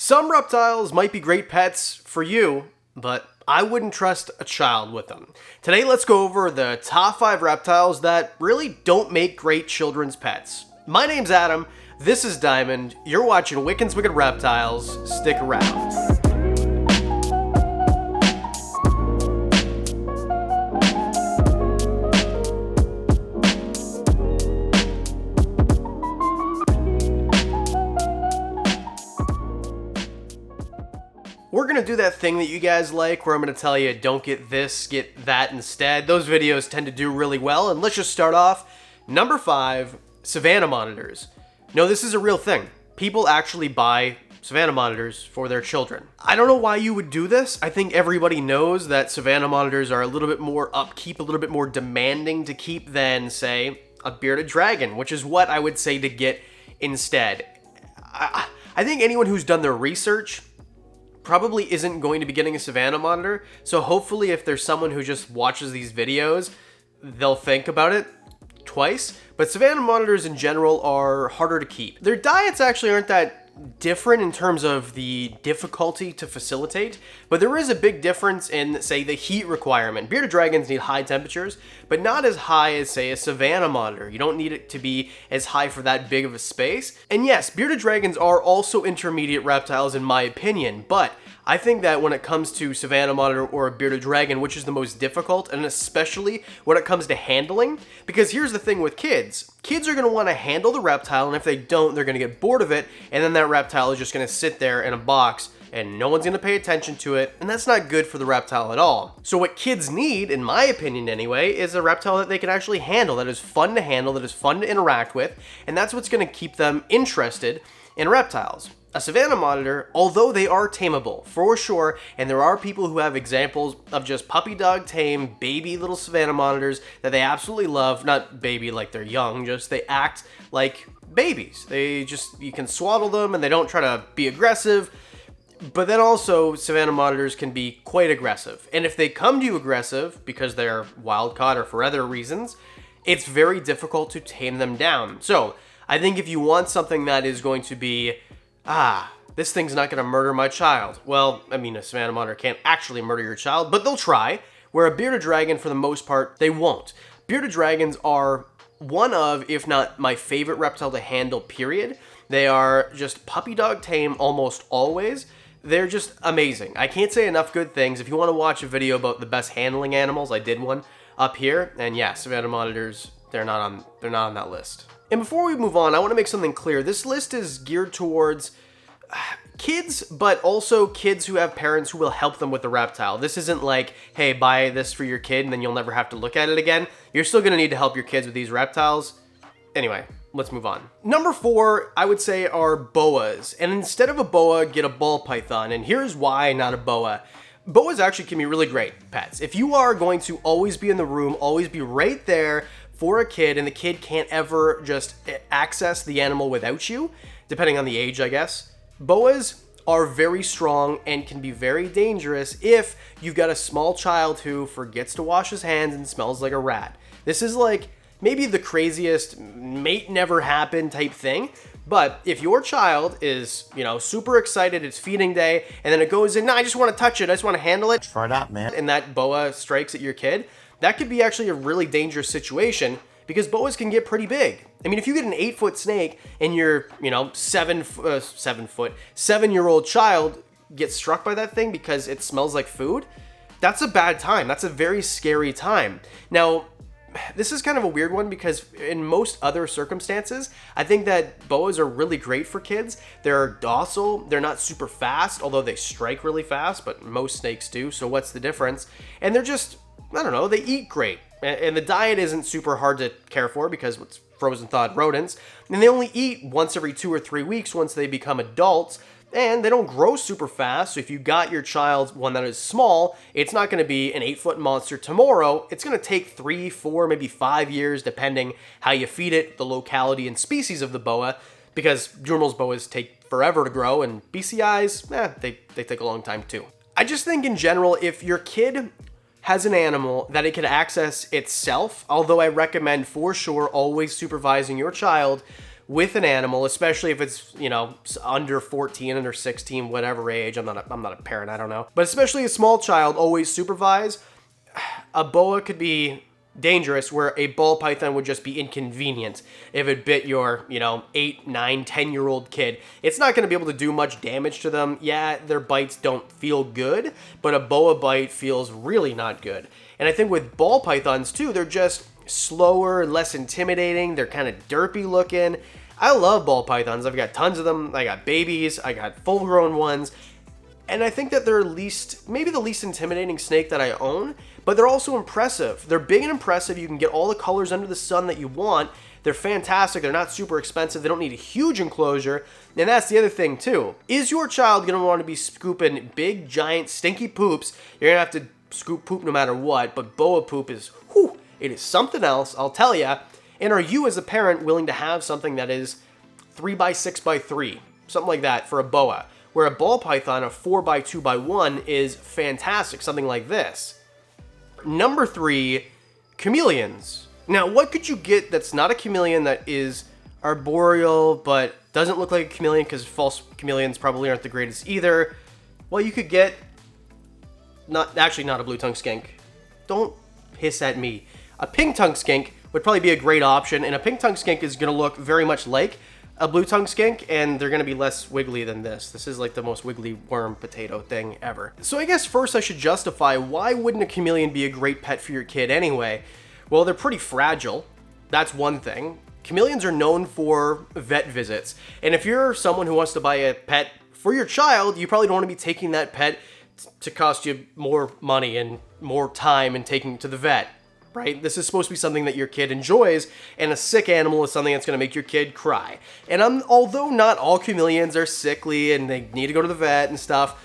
Some reptiles might be great pets for you, but I wouldn't trust a child with them. Today, let's go over the top 5 reptiles that really don't make great children's pets. My name's Adam, this is Diamond, you're watching Wickens Wicked Reptiles, stick around. We're going to do that thing that you guys like where I'm going to tell you don't get this, get that instead. Those videos tend to do really well, and let's just start off. Number 5, Savannah Monitors. No, this is a real thing. People actually buy Savannah Monitors for their children. I don't know why you would do this. I think everybody knows that Savannah Monitors are a little bit more upkeep, a little bit more demanding to keep than, say, a bearded dragon, which is what I would say to get instead. I think anyone who's done their research probably isn't going to be getting a Savannah Monitor, so hopefully if there's someone who just watches these videos, they'll think about it twice. But Savannah Monitors in general are harder to keep. Their diets actually aren't that different in terms of the difficulty to facilitate, but there is a big difference in, say, the heat requirement. Bearded dragons need high temperatures, but not as high as, say, a Savannah Monitor. You don't need it to be as high for that big of a space. And yes, bearded dragons are also intermediate reptiles in my opinion, but I think that when it comes to Savannah Monitor or a bearded dragon, which is the most difficult, and especially when it comes to handling, because here's the thing with kids. Kids are going to want to handle the reptile, and if they don't, they're going to get bored of it, and then that reptile is just going to sit there in a box, and no one's going to pay attention to it, and that's not good for the reptile at all. So what kids need, in my opinion anyway, is a reptile that they can actually handle, that is fun to handle, that is fun to interact with, and that's what's going to keep them interested in reptiles. A Savannah Monitor, although they are tameable, for sure, and there are people who have examples of just puppy dog tame, baby little Savannah Monitors that they absolutely love, not baby like they're young, just they act like babies. You can swaddle them and they don't try to be aggressive, but then also Savannah Monitors can be quite aggressive. And if they come to you aggressive, because they're wild caught or for other reasons, it's very difficult to tame them down. So, I think if you want something that is going to be this thing's not going to murder my child. Well, I mean, a Savannah Monitor can't actually murder your child, but they'll try. Where a bearded dragon, for the most part, they won't. Bearded dragons are one of, if not my favorite reptile to handle, period. They are just puppy dog tame almost always. They're just amazing. I can't say enough good things. If you want to watch a video about the best handling animals, I did one up here. And yeah, Savannah Monitors, they're not on that list. And before we move on, I want to make something clear. This list is geared towards kids, but also kids who have parents who will help them with the reptile. This isn't like, hey, buy this for your kid and then you'll never have to look at it again. You're still going to need to help your kids with these reptiles. Anyway, let's move on. Number 4, I would say, are boas. And instead of a boa, get a ball python. And here's why not a boa. Boas actually can be really great pets. If you are going to always be in the room, always be right there for a kid, and the kid can't ever just access the animal without you, depending on the age, I guess. Boas are very strong and can be very dangerous if you've got a small child who forgets to wash his hands and smells like a rat. This is like maybe the craziest mate never happened type thing, but if your child is, super excited, it's feeding day, and then it goes in, no, I just want to touch it, I just want to handle it. Try it out, man. And that boa strikes at your kid, that could be actually a really dangerous situation because boas can get pretty big. I mean, if you get an 8-foot snake and your, 7-year-old child gets struck by that thing because it smells like food, that's a bad time. That's a very scary time. Now, this is kind of a weird one because in most other circumstances, I think that boas are really great for kids. They're docile. They're not super fast, although they strike really fast, but most snakes do. So what's the difference? And they're just, I don't know, they eat great. And the diet isn't super hard to care for because it's frozen thawed rodents. And they only eat once every 2 or 3 weeks once they become adults. And they don't grow super fast. So if you got your child one that is small, it's not going to be an 8-foot monster tomorrow. It's going to take 3, 4, maybe 5 years, depending how you feed it, the locality and species of the boa. Because Dumerl's boas take forever to grow, and BCIs, they take a long time too. I just think in general, if your kid has an animal that it can access itself, although I recommend for sure always supervising your child with an animal, especially if it's, you know, under 14, under 16, whatever age. I'm not a parent, I don't know. But especially a small child, always supervise. A boa could be dangerous, where a ball python would just be inconvenient if it bit your, you know, 8, 9, 10-year-old kid. It's not going to be able to do much damage to them. Yeah, their bites don't feel good, but a boa bite feels really not good. And I think with ball pythons too, they're just slower, less intimidating. They're kind of derpy looking. I love ball pythons. I've got tons of them. I got babies. I got full-grown ones. And I think that they're maybe the least intimidating snake that I own, but they're also impressive. They're big and impressive. You can get all the colors under the sun that you want. They're fantastic. They're not super expensive. They don't need a huge enclosure. And that's the other thing too. Is your child going to want to be scooping big, giant, stinky poops? You're going to have to scoop poop no matter what, but boa poop is, whew, it is something else, I'll tell you. And are you as a parent willing to have something that is 3x6x3, something like that for a boa? Where a ball python, a 4x2x1 is fantastic, something like this. Number 3, chameleons. Now, what could you get that's not a chameleon, that is arboreal but doesn't look like a chameleon, because false chameleons probably aren't the greatest either? Well, you could get, not a blue-tongued skink. Don't hiss at me. A pink-tongued skink would probably be a great option, and a pink-tongued skink is going to look very much like a blue-tongued skink, and they're going to be less wiggly than this. This is like the most wiggly worm potato thing ever. So I guess first I should justify, why wouldn't a chameleon be a great pet for your kid anyway? Well, they're pretty fragile. That's one thing. Chameleons are known for vet visits, and if you're someone who wants to buy a pet for your child, you probably don't want to be taking that pet to cost you more money and more time and taking it to the vet. Right? This is supposed to be something that your kid enjoys, and a sick animal is something that's going to make your kid cry. And although not all chameleons are sickly and they need to go to the vet and stuff,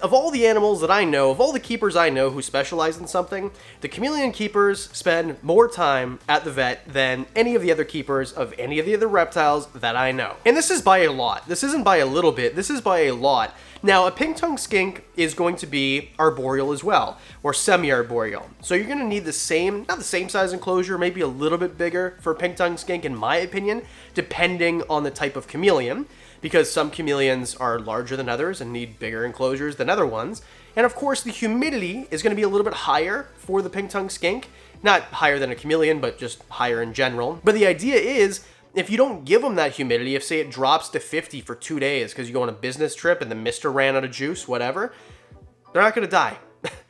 of all the animals that I know, of all the keepers I know who specialize in something, the chameleon keepers spend more time at the vet than any of the other keepers of any of the other reptiles that I know. And this is by a lot. This isn't by a little bit. This is by a lot. Now, a pink-tongued skink is going to be arboreal as well, or semi-arboreal. So you're going to need not the same size enclosure, maybe a little bit bigger for a pink-tongued skink, in my opinion, depending on the type of chameleon, because some chameleons are larger than others and need bigger enclosures than other ones. And of course, the humidity is going to be a little bit higher for the pink-tongued skink. Not higher than a chameleon, but just higher in general. But the idea is, if you don't give them that humidity, if say it drops to 50 for 2 days because you go on a business trip and the mister ran out of juice, whatever, they're not going to die.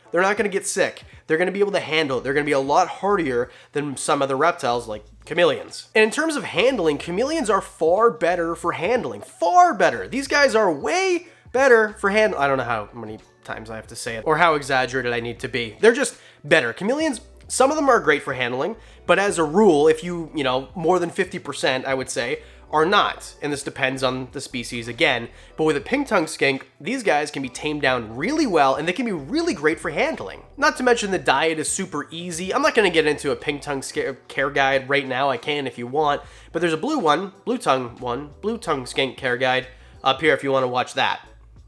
They're not going to get sick. They're going to be able to handle it. They're going to be a lot hardier than some other reptiles like chameleons. And in terms of handling, chameleons are far better for handling. Far better. These guys are way better for handling. I don't know how many times I have to say it or how exaggerated I need to be. They're just better. Chameleons, some of them are great for handling, but as a rule, if you more than 50%, I would say, are not. And this depends on the species again. But with a pink-tongued skink, these guys can be tamed down really well, and they can be really great for handling. Not to mention the diet is super easy. I'm not going to get into a pink-tongue care guide right now. I can if you want. But there's a blue-tongue skink care guide up here if you want to watch that.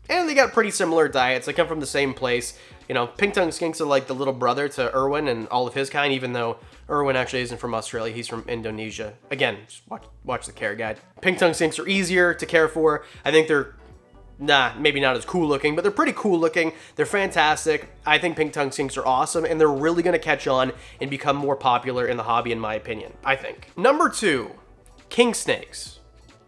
And they got pretty similar diets. They come from the same place. Pink-tongued skinks are like the little brother to Irwin and all of his kind, even though Irwin actually isn't from Australia. He's from Indonesia. Again, just watch the care guide. Pink-tongued skinks are easier to care for. I think they're, maybe not as cool looking, but they're pretty cool looking. They're fantastic. I think pink-tongued skinks are awesome, and they're really going to catch on and become more popular in the hobby, in my opinion, I think. Number 2, king snakes.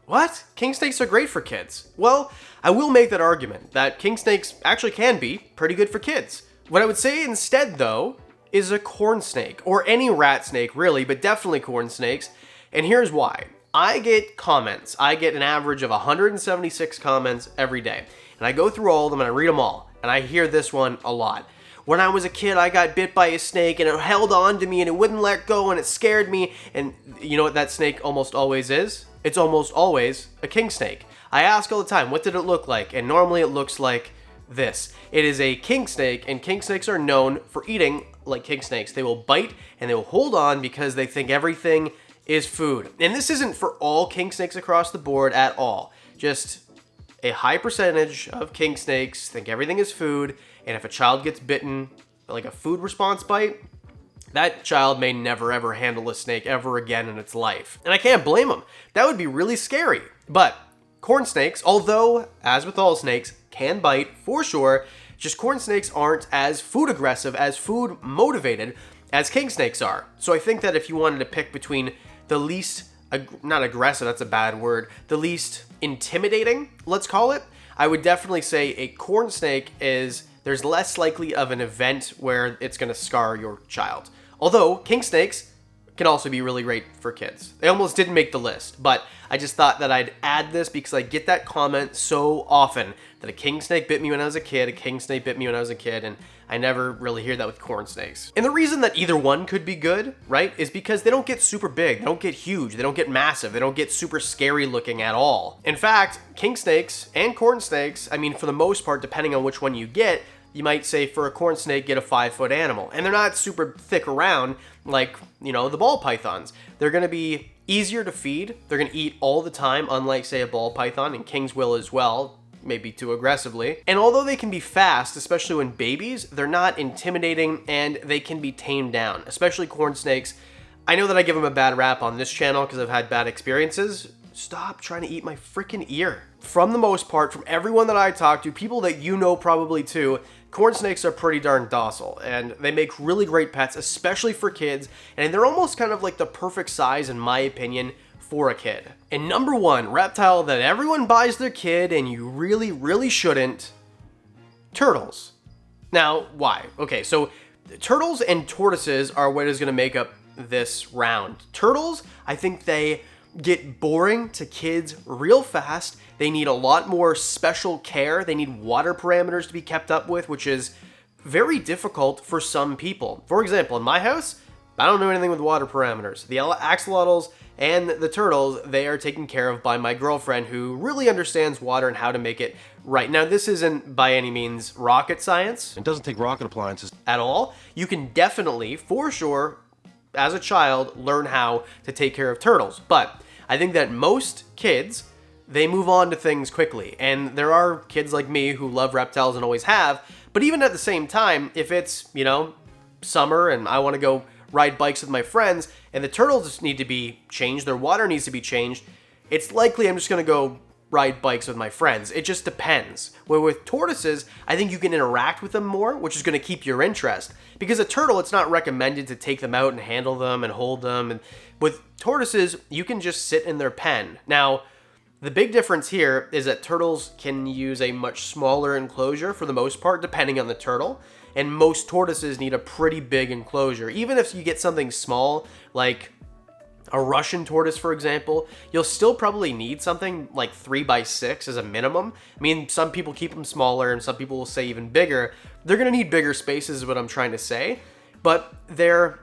What? King snakes are great for kids. Well, I will make that argument that king snakes actually can be pretty good for kids. What I would say instead, though, is a corn snake, or any rat snake really, but definitely corn snakes. And here's why. I get comments. I get an average of 176 comments every day. And I go through all of them and I read them all. And I hear this one a lot. When I was a kid, I got bit by a snake and it held on to me and it wouldn't let go and it scared me. And you know what that snake almost always is? It's almost always a king snake. I ask all the time, what did it look like? And normally it looks like this. It is a king snake, and king snakes are known for eating like king snakes. They will bite and they will hold on because they think everything is food. And this isn't for all king snakes across the board at all. Just a high percentage of king snakes think everything is food, and if a child gets bitten, like a food response bite, that child may never ever handle a snake ever again in its life. And I can't blame them. That would be really scary. But corn snakes, although, as with all snakes, can bite for sure, just corn snakes aren't as food aggressive, as food motivated as king snakes are. So I think that if you wanted to pick between the least, not aggressive, that's a bad word, the least intimidating, let's call it, I would definitely say a corn snake there's less likely of an event where it's going to scar your child. Although king snakes can also be really great for kids. They almost didn't make the list, but I just thought that I'd add this because I get that comment so often that a king snake bit me when I was a kid, a king snake bit me when I was a kid, and I never really hear that with corn snakes. And the reason that either one could be good, right, is because they don't get super big, they don't get huge, they don't get massive, they don't get super scary looking at all. In fact, king snakes and corn snakes, I mean, for the most part, depending on which one you get, you might say for a corn snake, get a 5-foot animal. And they're not super thick around like, the ball pythons. They're going to be easier to feed. They're going to eat all the time, unlike, say, a ball python, and kings will as well, maybe too aggressively. And although they can be fast, especially when babies, they're not intimidating and they can be tamed down, especially corn snakes. I know that I give them a bad rap on this channel because I've had bad experiences. Stop trying to eat my freaking ear. From the most part, from everyone that I talk to, people that you know probably too, corn snakes are pretty darn docile, and they make really great pets, especially for kids, and they're almost kind of like the perfect size, in my opinion, for a kid. And number one, reptile that everyone buys their kid, and you really, really shouldn't, turtles. Now, why? Okay, so turtles and tortoises are what is going to make up this round. Turtles, I think they get boring to kids real fast. They need a lot more special care. They need water parameters to be kept up with, which is very difficult for some people. For example, in my house, I don't do anything with water parameters. The axolotls and the turtles, they are taken care of by my girlfriend, who really understands water and how to make it right. Now, this isn't by any means rocket science. It doesn't take rocket appliances at all. You can definitely, for sure, as a child, learn how to take care of turtles. But I think that most kids, they move on to things quickly. And there are kids like me who love reptiles and always have. But even at the same time, if it's, summer and I want to go ride bikes with my friends and the turtles need to be changed, their water needs to be changed, it's likely I'm just going to go ride bikes with my friends. It just depends. Where with tortoises, I think you can interact with them more, which is going to keep your interest. Because a turtle, it's not recommended to take them out and handle them and hold them. And with tortoises, you can just sit in their pen. Now, the big difference here is that turtles can use a much smaller enclosure for the most part, depending on the turtle. And most tortoises need a pretty big enclosure. Even if you get something small, like a Russian tortoise, for example, you'll still probably need something like 3x6 as a minimum. I mean, some people keep them smaller and some people will say even bigger. They're going to need bigger spaces is what I'm trying to say. But they're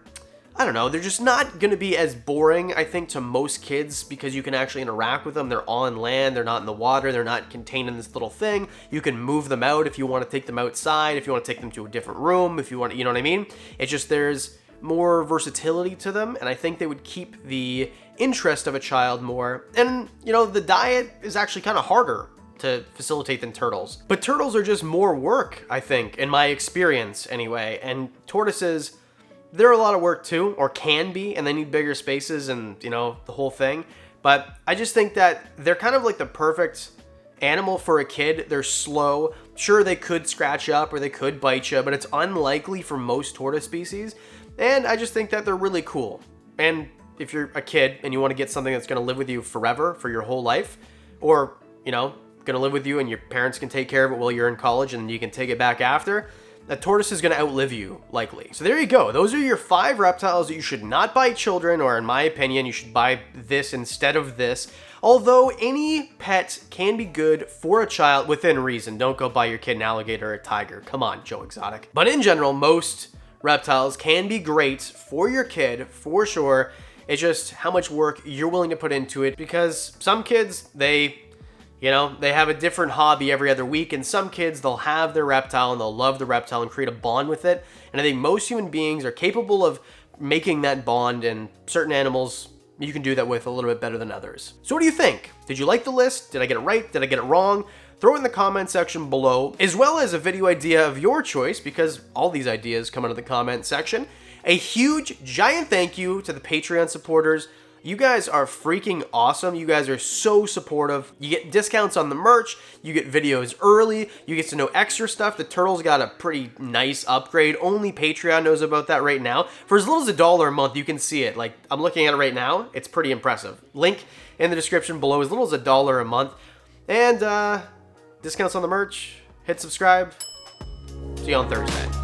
just not going to be as boring, I think, to most kids because you can actually interact with them. They're on land. They're not in the water. They're not contained in this little thing. You can move them out if you want to take them outside, if you want to take them to a different room, if you want to, you know what I mean? It's just there's more versatility to them, and I think they would keep the interest of a child more. And, the diet is actually kind of harder to facilitate than turtles. But turtles are just more work, I think, in my experience anyway. And tortoises, they're a lot of work too, or can be, and they need bigger spaces and, the whole thing. But I just think that they're kind of like the perfect animal for a kid. They're slow. Sure, they could scratch up or they could bite you, but it's unlikely for most tortoise species. And I just think that they're really cool. And if you're a kid and you want to get something that's going to live with you forever, for your whole life, or, going to live with you and your parents can take care of it while you're in college and you can take it back after, a tortoise is going to outlive you, likely. So there you go. Those are your 5 reptiles that you should not buy children, or in my opinion, you should buy this instead of this. Although any pet can be good for a child within reason. Don't go buy your kid an alligator or a tiger. Come on, Joe Exotic. But in general, most reptiles can be great for your kid, for sure. It's just how much work you're willing to put into it, because some kids, they have a different hobby every other week, and some kids, they'll have their reptile and they'll love the reptile and create a bond with it. And I think most human beings are capable of making that bond, and certain animals you can do that with a little bit better than others. So what do you think? Did you like the list? Did I get it right? Did I get it wrong? Throw it in the comment section below, as well as a video idea of your choice, because all these ideas come out of the comment section. A huge, giant thank you to the Patreon supporters. You guys are freaking awesome. You guys are so supportive. You get discounts on the merch. You get videos early. You get to know extra stuff. The Turtles got a pretty nice upgrade. Only Patreon knows about that right now. For as little as $1 a month, you can see it. Like, I'm looking at it right now. It's pretty impressive. Link in the description below. As little as $1 a month. And discounts on the merch. Hit subscribe. See you on Thursday.